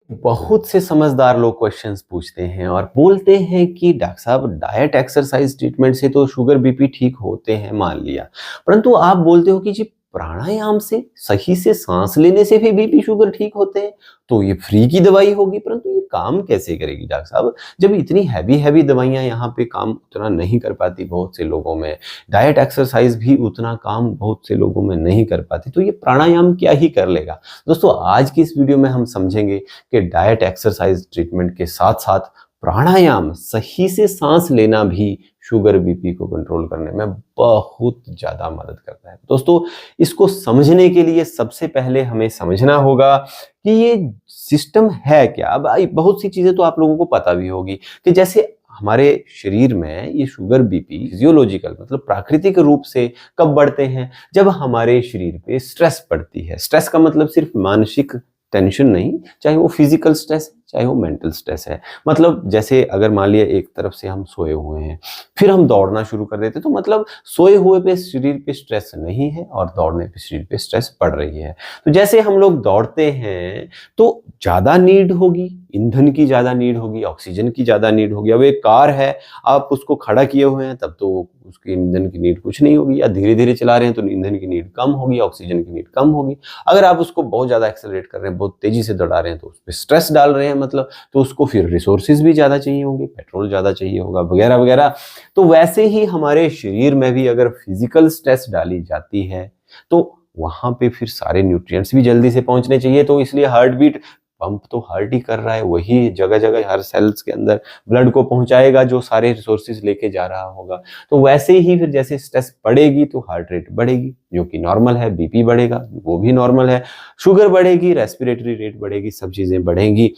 बहुत से समझदार लोग क्वेश्चंस पूछते हैं और बोलते हैं कि डॉक्टर साहब डाइट एक्सरसाइज ट्रीटमेंट से तो शुगर बीपी ठीक होते हैं, मान लिया। परंतु आप बोलते हो कि जी प्राणायाम से, सही से सांस लेने से भी बीपी शुगर ठीक होते हैं, तो ये फ्री की दवाई होगी। परंतु ये काम कैसे करेगी डॉक्टर साहब, जब इतनी हैवी हैवी दवाइयां यहाँ पे काम उतना नहीं कर पाती बहुत से लोगों में, डाइट एक्सरसाइज भी उतना काम बहुत से लोगों में नहीं कर पाती, तो ये प्राणायाम क्या ही कर लेगा। दोस्तों आज की इस वीडियो में हम समझेंगे कि डाइट एक्सरसाइज ट्रीटमेंट के साथ साथ प्राणायाम, सही से सांस लेना भी शुगर बीपी को कंट्रोल करने में बहुत ज्यादा मदद करता है। दोस्तों इसको समझने के लिए सबसे पहले हमें समझना होगा कि ये सिस्टम है क्या। अब बहुत सी चीजें तो आप लोगों को पता भी होगी कि जैसे हमारे शरीर में ये शुगर बीपी फिजियोलॉजिकल मतलब प्राकृतिक रूप से कब बढ़ते हैं, जब हमारे शरीर पे स्ट्रेस पड़ती है। स्ट्रेस का मतलब सिर्फ मानसिक टेंशन नहीं, चाहे वो फिजिकल स्ट्रेस चाहे वो मेंटल स्ट्रेस है। मतलब जैसे अगर मान लिया एक तरफ से हम सोए हुए हैं, फिर हम दौड़ना शुरू कर देते, तो मतलब सोए हुए पे शरीर पे स्ट्रेस नहीं है और दौड़ने पे शरीर पे स्ट्रेस पड़ रही है। तो जैसे हम लोग दौड़ते हैं तो ज्यादा नीड होगी, ईंधन की ज्यादा नीड होगी, ऑक्सीजन की ज्यादा नीड होगी। अब एक कार है, आप उसको खड़ा किए हुए हैं तब तो उसकी ईंधन की नीड कुछ नहीं होगी, या धीरे धीरे चला रहे हैं तो ईंधन की नीड कम होगी, ऑक्सीजन की नीड कम होगी। अगर आप उसको बहुत ज्यादा एक्सेलरेट कर रहे हैं, बहुत तेजी से दौड़ा रहे हैं, तो उस पर स्ट्रेस डाल रहे हैं मतलब, तो उसको फिर रिसोर्सेज भी ज्यादा चाहिए होंगे, पेट्रोल ज्यादा चाहिए होगा, वगैरह वगैरह। तो वैसे ही हमारे शरीर में भी अगर फिजिकल स्ट्रेस डाली जाती है तो वहां पे फिर सारे न्यूट्रिएंट्स भी जल्दी से पहुंचने चाहिए। तो इसलिए हार्ट बीट, पंप तो हार्ट ही कर रहा है, वही जगह जगह हर सेल्स के अंदर ब्लड को पहुंचाएगा जो सारे रिसोर्सेज लेके जा रहा होगा। तो वैसे ही फिर जैसे स्ट्रेस बढ़ेगी तो हार्ट रेट बढ़ेगी, जो कि नॉर्मल है, बीपी बढ़ेगा वो भी नॉर्मल है, शुगर बढ़ेगी, रेस्पिरेटरी रेट बढ़ेगी, सब चीजें बढ़ेंगी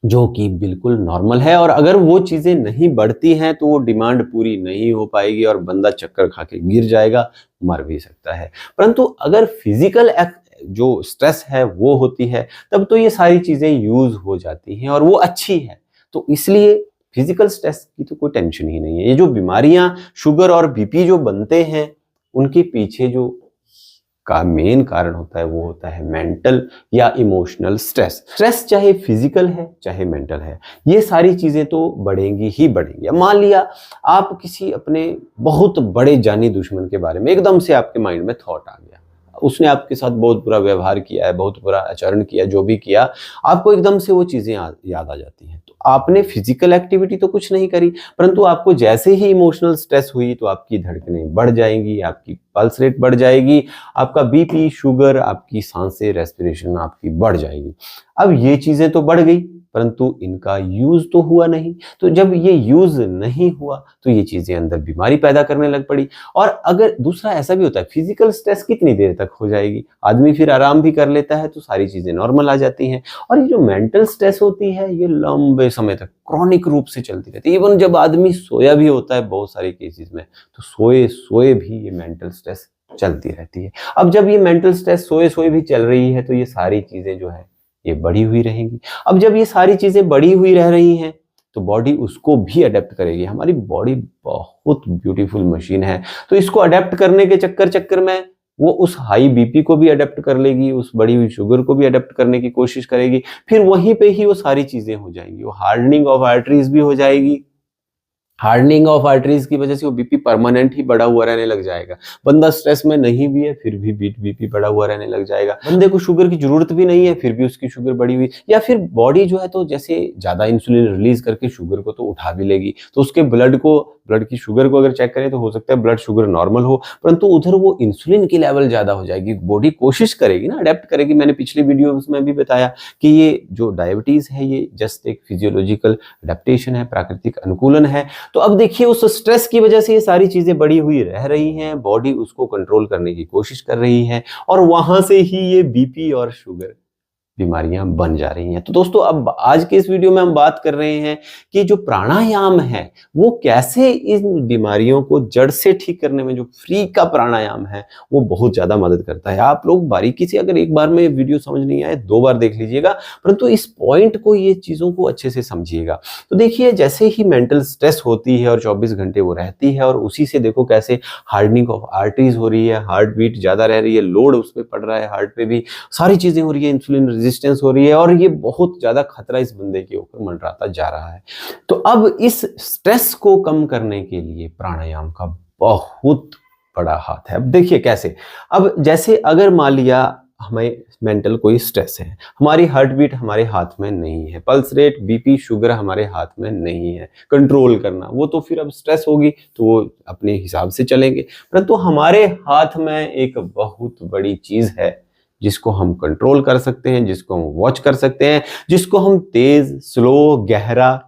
जो कि बिल्कुल नॉर्मल है। और अगर वो चीजें नहीं बढ़ती हैं तो वो डिमांड पूरी नहीं हो पाएगी और बंदा चक्कर खा के गिर जाएगा, मर भी सकता है। परंतु अगर फिजिकल जो स्ट्रेस है वो होती है, तब तो ये सारी चीजें यूज हो जाती हैं और वो अच्छी है। तो इसलिए फिजिकल स्ट्रेस की तो कोई टेंशन ही नहीं है। ये जो बीमारियां शुगर और बीपी जो बनते हैं, उनके पीछे जो का मेन कारण होता है वो होता है मेंटल या इमोशनल स्ट्रेस। स्ट्रेस चाहे फिजिकल है चाहे मेंटल है, ये सारी चीजें तो बढ़ेंगी ही बढ़ेंगी। अब मान लिया आप किसी अपने बहुत बड़े जानी दुश्मन के बारे में एकदम से आपके माइंड में थॉट आ गया, उसने आपके साथ बहुत बुरा व्यवहार किया है, बहुत बुरा आचरण किया, जो भी किया, आपको एकदम से वो चीजें याद आ जाती हैं। तो आपने फिजिकल एक्टिविटी तो कुछ नहीं करी, परंतु आपको जैसे ही इमोशनल स्ट्रेस हुई तो आपकी धड़कनें बढ़ जाएंगी, आपकी पल्स रेट बढ़ जाएगी, आपका बीपी, शुगर, आपकी सांसें, रेस्पिरेशन आपकी बढ़ जाएगी। अब ये चीजें तो बढ़ गई परंतु इनका यूज तो हुआ नहीं। तो जब ये यूज नहीं हुआ तो ये चीजें अंदर बीमारी पैदा करने लग पड़ी। और अगर दूसरा ऐसा भी होता है, फिजिकल स्ट्रेस कितनी देर तक हो जाएगी, आदमी फिर आराम भी कर लेता है तो सारी चीजें नॉर्मल आ जाती हैं। और ये जो मेंटल स्ट्रेस होती है ये लंबे समय तक क्रॉनिक रूप से चलती रहती है। इवन जब आदमी सोया भी होता है बहुत सारे केसेस में, तो सोए सोए भी ये मेंटल स्ट्रेस चलती रहती है। अब जब ये मेंटल स्ट्रेस सोए सोए भी चल रही है तो ये सारी चीजें जो है ये बढ़ी हुई रहेंगी। अब जब ये सारी चीजें बढ़ी हुई रह रही हैं तो बॉडी उसको भी अडेप्ट करेगी। हमारी बॉडी बहुत ब्यूटीफुल मशीन है, तो इसको अडेप्ट करने के चक्कर में वो उस हाई बीपी को भी अडेप्ट कर लेगी, उस बढ़ी हुई शुगर को भी अडेप्ट करने की कोशिश करेगी। फिर वहीं पे ही वो सारी चीजें हो जाएंगी, वो हार्डनिंग ऑफ आर्टरीज भी हो जाएगी। हार्डनिंग ऑफ आर्टरीज की वजह से वो बीपी परमानेंट ही बढ़ा हुआ रहने लग जाएगा। बंदा स्ट्रेस में नहीं भी है फिर भी बीपी बढ़ा हुआ रहने लग जाएगा। बंदे को शुगर की जरूरत भी नहीं है फिर भी उसकी शुगर बढ़ी हुई, या फिर बॉडी जो है तो जैसे ज्यादा इंसुलिन रिलीज करके शुगर को तो उठा भी लेगी, तो उसके ब्लड की शुगर को अगर चेक करें तो हो सकता है ब्लड शुगर नॉर्मल हो, परंतु उधर वो इंसुलिन की लेवल ज्यादा हो जाएगी। बॉडी कोशिश करेगी ना, अडेप्ट करेगी। मैंने पिछले वीडियोस में भी बताया कि ये जो डायबिटीज है ये जस्ट एक फिजियोलॉजिकल अडेप्टेशन है, प्राकृतिक अनुकूलन है। तो अब देखिए उस स्ट्रेस की वजह से ये सारी चीजें बढ़ी हुई रह रही हैं, बॉडी उसको कंट्रोल करने की कोशिश कर रही है और वहां से ही ये बीपी और शुगर बीमारियां बन जा रही हैं। तो दोस्तों अब आज के इस वीडियो में हम बात कर रहे हैं कि जो प्राणायाम है वो कैसे इन बीमारियों को जड़ से ठीक करने में, जो फ्री का प्राणायाम है वो बहुत ज्यादा मदद करता है। आप लोग बारीकी से, अगर एक बार में वीडियो समझ नहीं आए 2 बार देख लीजिएगा, परंतु इस पॉइंट को, ये चीजों को अच्छे से समझिएगा। तो देखिए जैसे ही मेंटल स्ट्रेस होती है और 24 घंटे वो रहती है और उसी से देखो कैसे हार्डनिंग ऑफ आर्टरीज हो रही है, हार्ट बीट ज्यादा रह रही है, लोड उस पर पड़ रहा है, हार्ट पे भी सारी चीजें हो रही है, इंसुलिन रेजिस्टेंस हो रही है और ये बहुत ज्यादा खतरा इस बंदे के ऊपर मंडराता जा रहा है। तो अब इस स्ट्रेस को कम करने के लिए प्राणायाम का बहुत बड़ा हाथ है। अब देखिए कैसे, अब जैसे अगर मान लिया हमें मेंटल कोई स्ट्रेस है, हमारी हार्ट बीट हमारे हाथ में नहीं है, पल्स रेट, बीपी, शुगर हमारे हाथ में नहीं है कंट्रोल करना, वो तो फिर अब स्ट्रेस होगी तो वो अपने हिसाब से चलेंगे। परंतु हमारे हाथ में एक बहुत बड़ी चीज है जिसको हम कंट्रोल कर सकते हैं, जिसको हम वॉच कर सकते हैं, जिसको हम तेज, स्लो, गहरा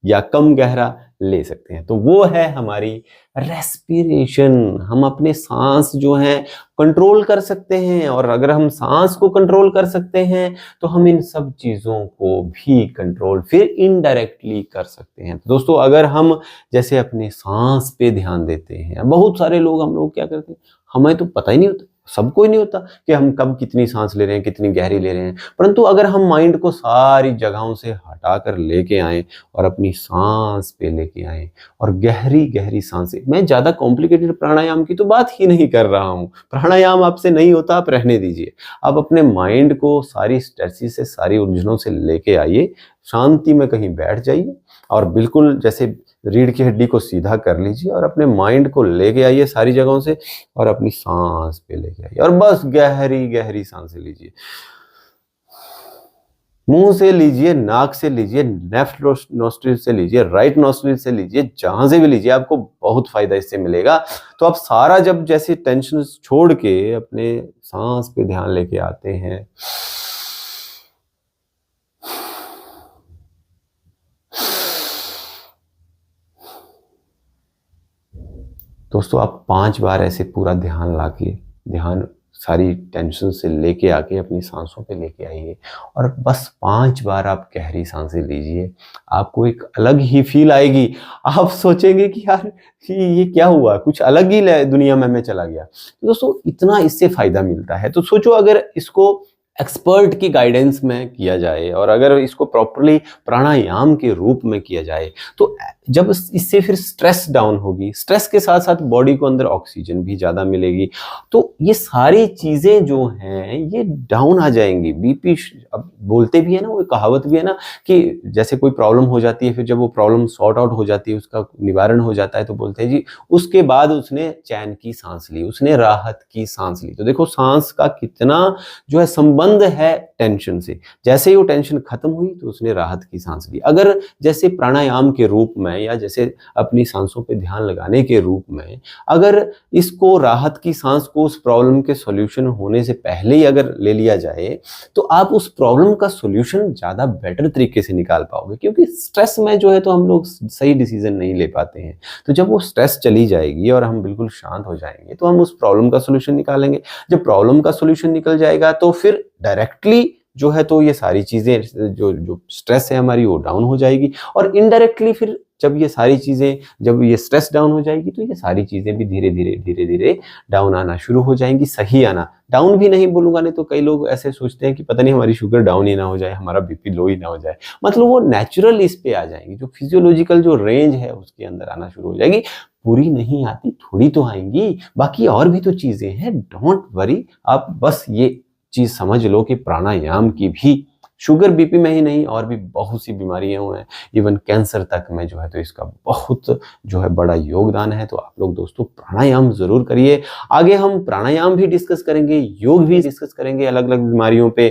या कम गहरा ले सकते हैं। तो वो है हमारी रेस्पिरेशन। हम अपने सांस जो है कंट्रोल कर सकते हैं, और अगर हम सांस को कंट्रोल कर सकते हैं तो हम इन सब चीजों को भी कंट्रोल फिर इनडायरेक्टली कर सकते हैं। तो दोस्तों, अगर हम जैसे अपने सांस पे ध्यान देते हैं, बहुत सारे लोग, हम लोग क्या करते हैं, हमें तो पता ही नहीं होता, सबको ही नहीं होता कि हम कब कितनी सांस ले रहे हैं, कितनी गहरी ले रहे हैं। परंतु अगर हम माइंड को सारी जगहों से हटा कर लेके आए और अपनी सांस पे लेके आए और गहरी गहरी सांसें, मैं ज्यादा कॉम्प्लिकेटेड प्राणायाम की तो बात ही नहीं कर रहा हूँ, प्राणायाम आपसे नहीं होता, आप रहने दीजिए। आप अपने माइंड को सारी स्ट्रेसेस से, सारी उलझनों से लेके आइए, शांति में कहीं बैठ जाइए और बिल्कुल जैसे रीढ़ की हड्डी को सीधा कर लीजिए और अपने माइंड को लेके आइए सारी जगहों से और अपनी सांस पे लेके आइए और बस गहरी गहरी सांसें लीजिए। मुंह से लीजिए, नाक से लीजिए, लेफ्ट नोस्ट्रिल से लीजिए, राइट नोस्ट्रिल से लीजिए, जहां से भी लीजिए, आपको बहुत फायदा इससे मिलेगा। तो आप सारा जब जैसे टेंशन छोड़ के अपने सांस पे ध्यान लेके आते हैं, दोस्तों आप 5 बार ऐसे पूरा ध्यान लाके, ध्यान सारी टेंशन से लेके आके अपनी सांसों पे लेके आइए और बस 5 बार आप गहरी सांसें लीजिए। आपको एक अलग ही फील आएगी। आप सोचेंगे कि यार कि ये क्या हुआ, कुछ अलग ही दुनिया में मैं चला गया। तो दोस्तों, इतना इससे फायदा मिलता है। तो सोचो, अगर इसको एक्सपर्ट की गाइडेंस में किया जाए और अगर इसको प्रॉपरली प्राणायाम के रूप में किया जाए तो जब इससे फिर स्ट्रेस डाउन होगी, स्ट्रेस के साथ साथ बॉडी को अंदर ऑक्सीजन भी ज़्यादा मिलेगी, तो ये सारी चीज़ें जो हैं ये डाउन आ जाएंगी। बीपी, अब बोलते भी है ना, वो कहावत भी है ना कि जैसे कोई प्रॉब्लम हो जाती है, फिर जब वो प्रॉब्लम सॉर्ट आउट हो जाती है, उसका निवारण हो जाता है, तो बोलते हैं जी उसके बाद उसने चैन की सांस ली, उसने राहत की सांस ली। तो देखो सांस का कितना जो है संबंध है टेंशन से। जैसे ही वो टेंशन खत्म हुई तो उसने राहत की सांस ली। अगर जैसे प्राणायाम के रूप में या जैसे अपनी सांसों पे ध्यान लगाने के रूप में अगर इसको राहत की सांस को उस प्रॉब्लम के सॉल्यूशन होने से पहले ही अगर ले लिया जाए तो आप उस प्रॉब्लम का सॉल्यूशन ज्यादा बेटर तरीके से निकाल पाओगे। क्योंकि स्ट्रेस में जो है तो हम लोग सही डिसीजन नहीं ले पाते हैं। तो जब वो स्ट्रेस चली जाएगी और हम बिल्कुल शांत हो जाएंगे तो हम उस प्रॉब्लम का सॉल्यूशन निकालेंगे। जब प्रॉब्लम का सॉल्यूशन निकल जाएगा तो फिर डायरेक्टली जो है तो ये सारी चीजें जो स्ट्रेस है हमारी वो डाउन हो जाएगी, और इनडायरेक्टली फिर जब ये सारी चीजें, जब ये स्ट्रेस डाउन हो जाएगी तो ये सारी चीजें भी धीरे धीरे डाउन आना शुरू हो जाएंगी। सही आना, डाउन भी नहीं बोलूंगा, नहीं तो कई लोग ऐसे सोचते हैं कि पता नहीं हमारी शुगर डाउन ही ना हो जाए, हमारा बीपी लो ही ना हो जाए। मतलब वो नेचुरल इस पे आ जाएंगी, जो फिजियोलॉजिकल जो रेंज है उसके अंदर आना शुरू हो जाएगी। पूरी नहीं आती, थोड़ी तो आएंगी, बाकी और भी तो चीजें हैं। डोंट वरी, आप बस ये चीज समझ लो कि प्राणायाम की भी शुगर बीपी में ही नहीं और भी बहुत सी बीमारियां हैं, इवन कैंसर तक में जो है तो इसका बहुत जो है बड़ा योगदान है। तो आप लोग दोस्तों प्राणायाम जरूर करिए। आगे हम प्राणायाम भी डिस्कस करेंगे, योग भी डिस्कस करेंगे, अलग अलग बीमारियों पे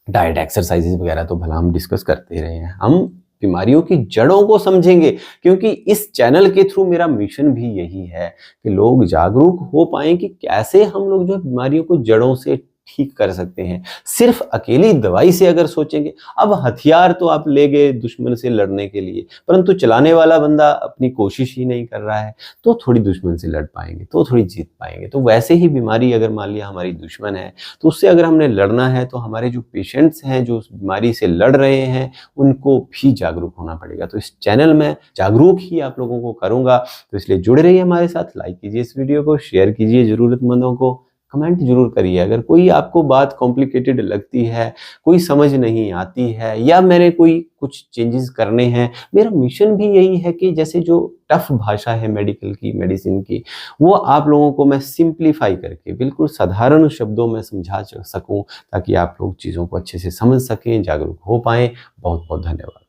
डाइट, एक्सरसाइजेस वगैरह तो भला हम डिस्कस करते रहे हैं। हम बीमारियों की जड़ों को समझेंगे, क्योंकि इस चैनल के थ्रू मेरा मिशन भी यही है कि लोग जागरूक हो पाए कि कैसे हम लोग जो है बीमारियों को जड़ों से ठीक कर सकते हैं। सिर्फ अकेली दवाई से अगर सोचेंगे, अब हथियार तो आप ले गए दुश्मन से लड़ने के लिए, परंतु चलाने वाला बंदा अपनी कोशिश ही नहीं कर रहा है, तो थोड़ी दुश्मन से लड़ पाएंगे, तो थोड़ी जीत पाएंगे। तो वैसे ही बीमारी अगर मान लिया हमारी दुश्मन है तो उससे अगर हमने लड़ना है तो हमारे जो पेशेंट्स हैं जो उस बीमारी से लड़ रहे हैं उनको भी जागरूक होना पड़ेगा। तो इस चैनल में जागरूक ही आप लोगों को करूंगा, तो इसलिए जुड़े रहिए हमारे साथ। लाइक कीजिए इस वीडियो को, शेयर कीजिए जरूरतमंदों को। कमेंट जरूर करिए। अगर कोई आपको बात कॉम्प्लिकेटेड लगती है, कोई समझ नहीं आती है या मैंने कोई कुछ चेंजेस करने हैं, मेरा मिशन भी यही है कि जैसे जो टफ भाषा है मेडिकल की, मेडिसिन की, वो आप लोगों को मैं सिंप्लीफाई करके बिल्कुल साधारण शब्दों में समझा सकूं, ताकि आप लोग चीज़ों को अच्छे से समझ सकें, जागरूक हो पाएँ। बहुत बहुत धन्यवाद।